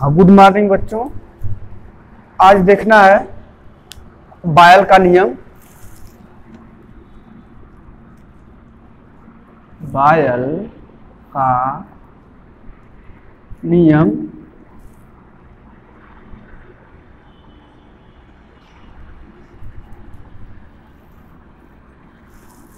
हाँ, good morning बच्चों। आज देखना है बायल का नियम। बायल का नियम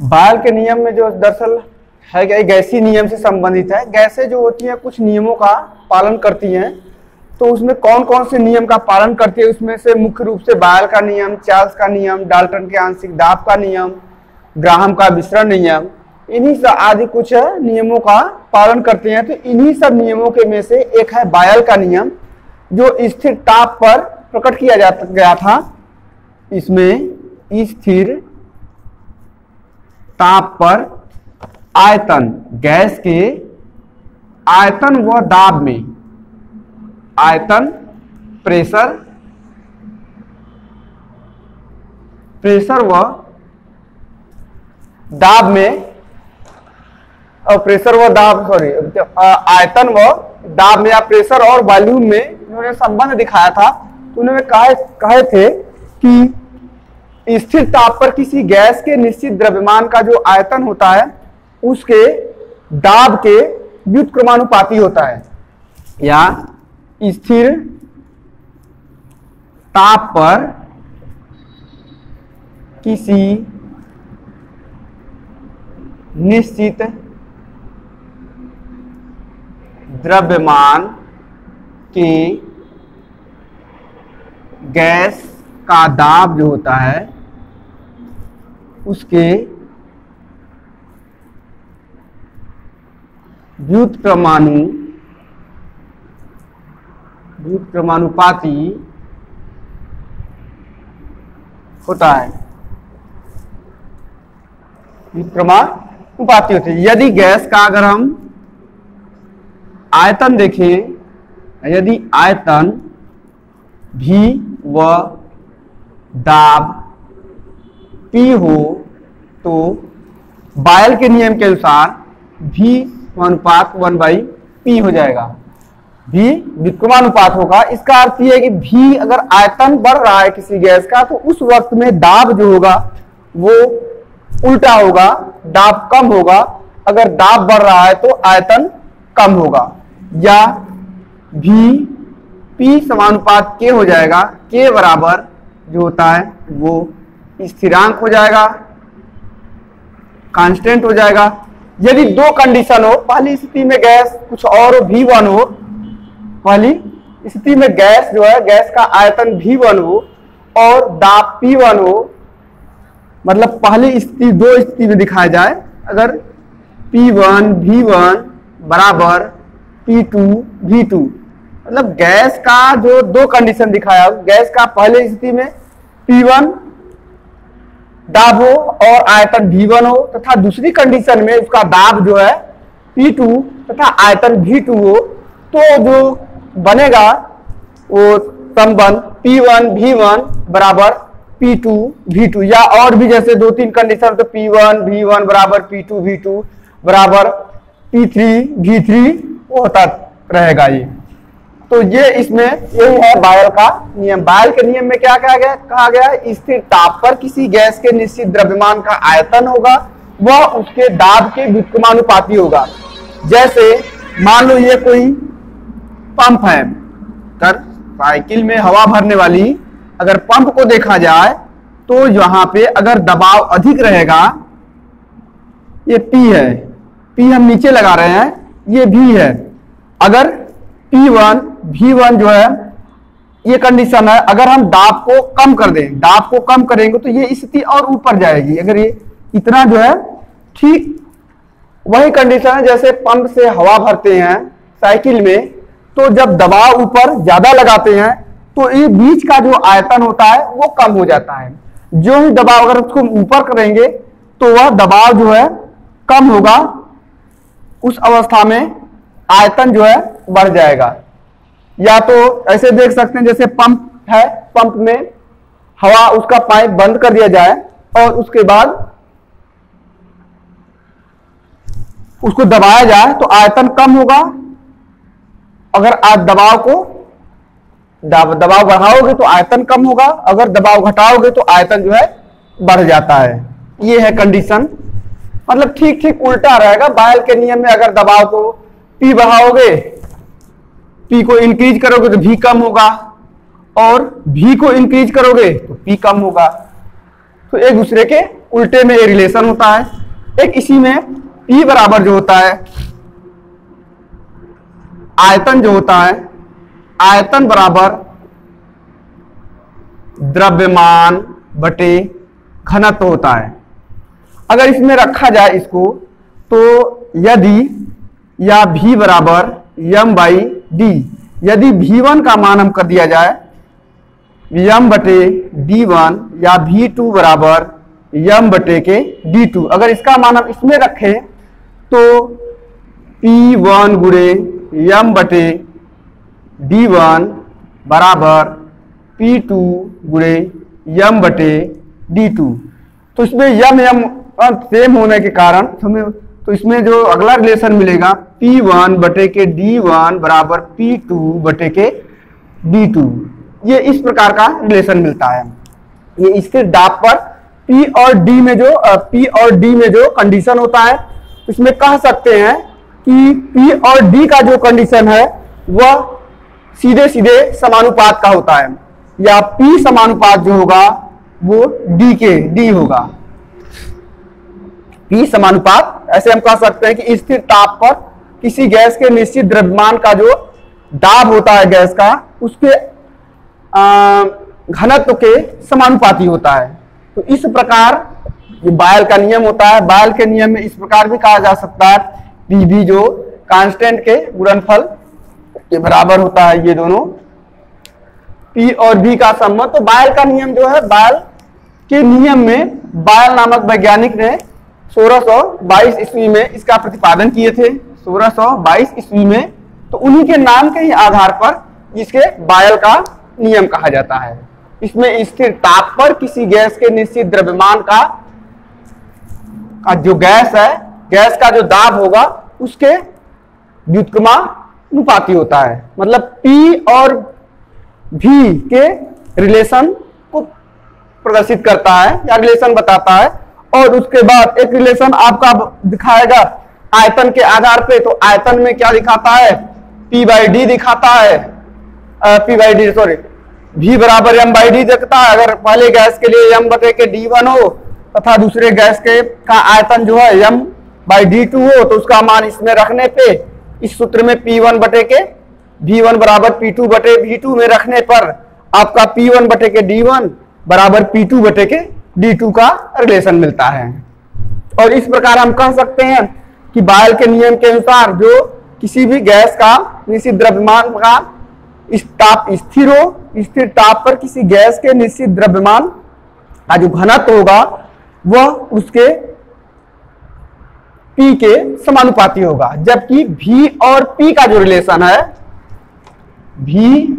बायल के नियम में जो दरअसल है कि गैसीय नियम से संबंधित है। गैसें जो होती हैं कुछ नियमों का पालन करती हैं, तो उसमें कौन कौन से नियम का पालन करती है, उसमें से मुख्य रूप से बायल का नियम, चार्ल्स का नियम, डाल्टन के आंशिक दाब का नियम, ग्राहम का विसरण नियम, इन्हीं सब आदि कुछ नियमों का पालन करते हैं। तो इन्हीं सब नियमों के में से एक है बायल का नियम, जो स्थिर ताप पर प्रकट किया गया था। इसमें स्थिर ताप पर आयतन, गैस के आयतन व दाब में, आयतन प्रेशर व दाब में, और प्रेशर व दाब आयतन व दाब में या प्रेशर और वॉल्यूम में इन्होंने संबंध दिखाया था। तो उन्होंने कहे थे कि स्थिर ताप पर किसी गैस के निश्चित द्रव्यमान का जो आयतन होता है उसके दाब के व्युत्क्रमानुपाती होता है, या स्थिर ताप पर किसी निश्चित द्रव्यमान के गैस का दाब जो होता है उसके व्युत्क्रमानुपाती होता है, व्युत्क्रमानुपाती होती है। यदि गैस का अगर हम आयतन देखें, यदि आयतन V व दाब P हो, तो बायल के नियम के अनुसार V अनुपात 1/P हो जाएगा। V व्युत्क्रमानुपात होगा। इसका अर्थ यह है कि V अगर आयतन बढ़ रहा है किसी गैस का, तो उस वक्त में दाब जो होगा वो उल्टा होगा, दाब कम होगा। अगर दाब बढ़ रहा है तो आयतन कम होगा, या V P समानुपात K हो जाएगा। K बराबर जो होता है वो स्थिरांक हो जाएगा, कांस्टेंट हो जाएगा। यदि दो कंडीशन हो, पहली स्थिति में गैस कुछ और V1 हो, पहली स्थिति में गैस जो है, गैस का आयतन V1 हो और दाब P1 हो, मतलब पहली स्थिति दो स्थिति में दिखाया जाए, अगर P1 V1 बराबर P2 V2, मतलब गैस का जो दो कंडीशन दिखाया, गैस का पहले स्थिति में P1 दाब हो और आयतन V1 हो, तथा दूसरी कंडीशन में उसका दाब जो है P2 तथा आयतन V2 हो, तो जो बनेगा वो संबंध P1 V1 बराबर P2 V2, या और भी जैसे दो तीन कंडीशन, तो P1 V1 बराबर P2 V2 बराबर P3 V3 होता रहेगा। ये तो ये इसमें यही है बायल का नियम। बायल के नियम में क्या कहा गया स्थिर ताप पर किसी गैस के निश्चित द्रव्यमान का आयतन होगा, वह उसके दाब के व्युत्क्रमानुपाती होगा। जैसे मान लो ये कोई पंप है, अगर साइकिल में हवा भरने वाली अगर पंप को देखा जाए, तो यहाँ पे अगर दबाव अधिक रहेगा, ये P है, P हम नीचे लगा रहे हैं, ये V है। अगर P1 V1 जो है, ये कंडीशन है, अगर हम दाब को कम कर दें, दाब को कम करेंगे तो ये स्थिति और ऊपर जाएगी। अगर ये इतना जो है, ठीक वही कंडीशन है जैसे पंप से हवा भरते हैं साइकिल में, तो जब दबाव ऊपर ज्यादा लगाते हैं तो ये बीच का जो आयतन होता है वो कम हो जाता है। जो ही दबाव अगर उसको ऊपर करेंगे तो वह दबाव जो है कम होगा, उस अवस्था में आयतन जो है बढ़ जाएगा। या तो ऐसे देख सकते हैं, जैसे पंप है, पंप में हवा उसका पाइप बंद कर दिया जाए और उसके बाद उसको दबाया जाए तो आयतन कम होगा। अगर आप दबाव को दबाव बढ़ाओगे तो आयतन कम होगा, अगर दबाव घटाओगे तो आयतन जो है बढ़ जाता है। ये है कंडीशन, मतलब ठीक ठीक उल्टा रहेगा। बायल के नियम में अगर दबाव को P बढ़ाओगे, P को इंक्रीज करोगे तो V कम होगा, और V को इंक्रीज करोगे तो P कम होगा। तो एक दूसरे के उल्टे में ये रिलेशन होता है। एक इसी में P बराबर जो होता है, आयतन जो होता है, आयतन बराबर द्रव्यमान बटे घनत्व होता है। अगर इसमें रखा जाए इसको, तो यदि या V बराबर m/d, यदि V1 का मान हम कर दिया जाए m/d1 या V2 बराबर m/d2, अगर इसका मान हम इसमें रखें तो P1 गुणे m/d1 बराबर P2 गुणे m/d2। तो इसमें m सेम होने के कारण हमें, तो इसमें जो अगला रिलेशन मिलेगा P1/d1 बराबर P2/d2। ये इस प्रकार का रिलेशन मिलता है। ये स्थिर दाब पर P और D में जो कंडीशन होता है, इसमें कह सकते हैं कि P और D का जो कंडीशन है वह सीधे सीधे समानुपात का होता है, या P समानुपात जो होगा वो D होगा। P समानुपात, ऐसे हम कह सकते हैं कि स्थिर ताप पर किसी गैस के निश्चित द्रव्यमान का जो दाब होता है गैस का, उसके घनत्व के समानुपाती होता है। तो इस प्रकार ये बायल का नियम होता है। बायल के नियम में इस प्रकार भी कहा जा सकता है, Pv जो कांस्टेंट के गुणनफल के बराबर होता है, ये दोनों P और V का संबंध। तो बायल का नियम जो है, बायल के नियम में बायल नामक वैज्ञानिक ने 1622 ईस्वी में इसका प्रतिपादन किए थे, 1622 ईस्वी में। तो उन्हीं के नाम के ही आधार पर इसके बायल का नियम कहा जाता है। इसमें स्थिर ताप पर किसी गैस के निश्चित द्रव्यमान का जो गैस है, गैस का जो दाब होगा उसके व्युत्क्रमानुपाती होता है। मतलब P और V के रिलेशन को प्रदर्शित करता है या रिलेशन बताता है। और उसके बाद एक रिलेशन आपका दिखाएगा आयतन के आधार पे। तो आयतन में क्या दिखाता है, P/D दिखाता है, V बराबर m/d दिखता है। अगर पहले गैस के लिए m/d1 हो तथा दूसरे गैस के का आयतन जो है m/d2 हो, तो उसका मान इसमें रखने पे, इस सूत्र में V1 बराबर P2/V2 में रखने पर आपका P1/d1 बराबर P2/d2 का रिलेशन मिलता है। और इस प्रकार हम कह सकते हैं कि बायल के नियम के अनुसार जो किसी भी गैस का निश्चित द्रव्यमान का ताप स्थिर हो, स्थिर ताप पर किसी गैस के निश्चित द्रव्यमान का जो घनत्व होगा वह उसके P के समानुपाती होगा। जबकि V और P का जो रिलेशन है, V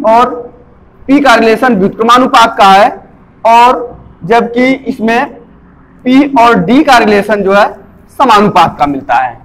और P का रिलेशन व्युत्क्रमानुपात का है, और जबकि इसमें P और D का रिलेशन जो है समानुपात का मिलता है।